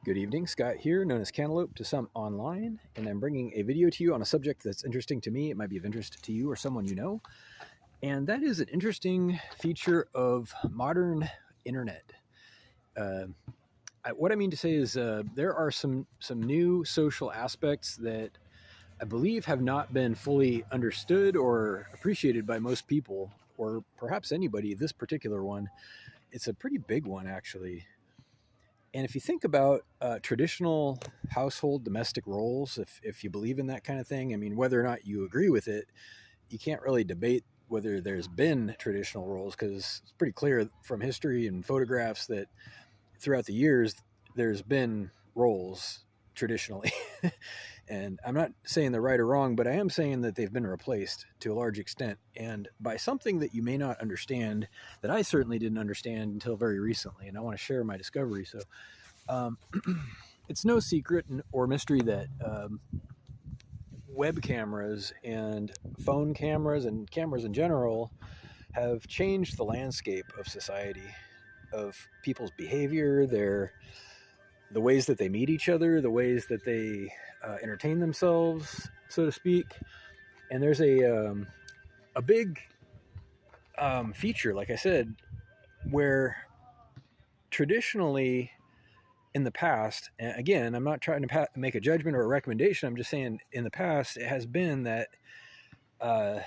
Good evening, Scott here, known as Cantaloupe to some online, and I'm bringing a video to you on a subject that's interesting to me. It might be of interest to you or someone you know, and that is an interesting feature of modern internet. Uh, what I mean to say is there are some new social aspects that I believe have not been fully understood or appreciated by most people, or perhaps anybody. This particular one, it's a pretty big one, actually. And if you think about traditional household domestic roles, if you believe in that kind of thing, I mean, whether or not you agree with it, you can't really debate whether there's been traditional roles because it's pretty clear from history and photographs that throughout the years there's been roles traditionally. And I'm not saying they're right or wrong, but I am saying that they've been replaced to a large extent and by something that you may not understand, that I certainly didn't understand until very recently. And I want to share my discovery. So um, it's no secret or mystery that web cameras and phone cameras and cameras in general have changed the landscape of society, of people's behavior, the ways that they meet each other, the ways that they entertain themselves, so to speak. And there's a big feature, like I said, where traditionally in the past, and again, I'm not trying to make a judgment or a recommendation. I'm just saying in the past, it has been that uh,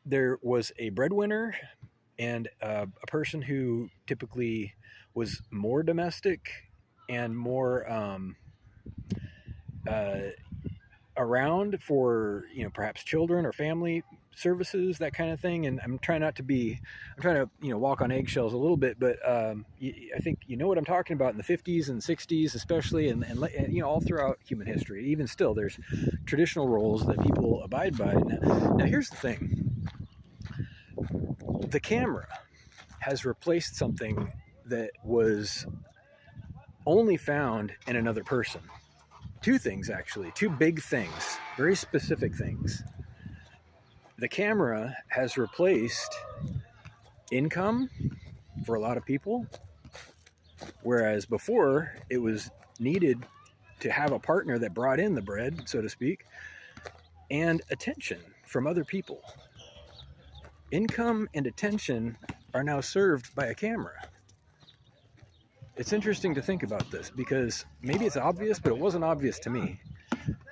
there was a breadwinner and a person who typically was more domestic and more uh, around for perhaps children or family services, that kind of thing. And I'm trying to walk on eggshells a little bit, but I think you know what I'm talking about in the 50s and 60s especially, and all throughout human history. Even still, there's traditional roles that people abide by. Now here's the thing: the camera has replaced something that was only found in another person. Two things, actually, two big things, very specific things. The camera has replaced income for a lot of people, whereas before it was needed to have a partner that brought in the bread, so to speak, and attention from other people. Income and attention are now served by a camera. It's interesting to think about this because maybe it's obvious, but it wasn't obvious to me.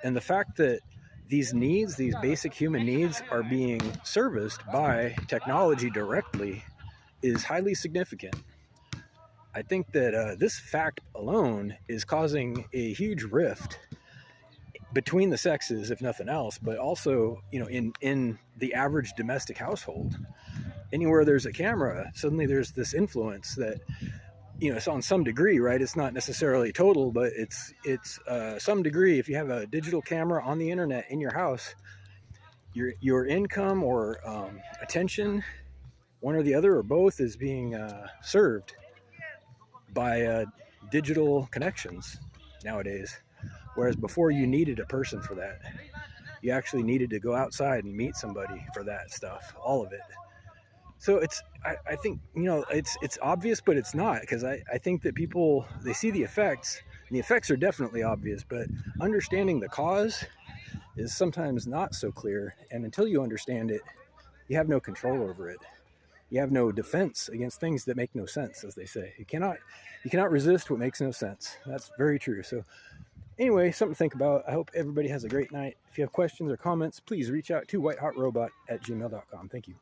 And the fact that these needs, these basic human needs, are being serviced by technology directly is highly significant. I think that this fact alone is causing a huge rift between the sexes, if nothing else, but also, in the average domestic household. Anywhere there's a camera, suddenly there's this influence that, it's on some degree, right? It's not necessarily total, but it's some degree. If you have a digital camera on the internet in your house, your income or attention, one or the other or both, is being served by digital connections nowadays. Whereas before you needed a person for that. You actually needed to go outside and meet somebody for that stuff, all of it. So I think, it's obvious, but it's not, because I think that people, they see the effects, and the effects are definitely obvious, but understanding the cause is sometimes not so clear. And until you understand it, you have no control over it. You have no defense against things that make no sense, as they say. You cannot resist what makes no sense. That's very true. So anyway, something to think about. I hope everybody has a great night. If you have questions or comments, please reach out to whitehotrobot@gmail.com. Thank you.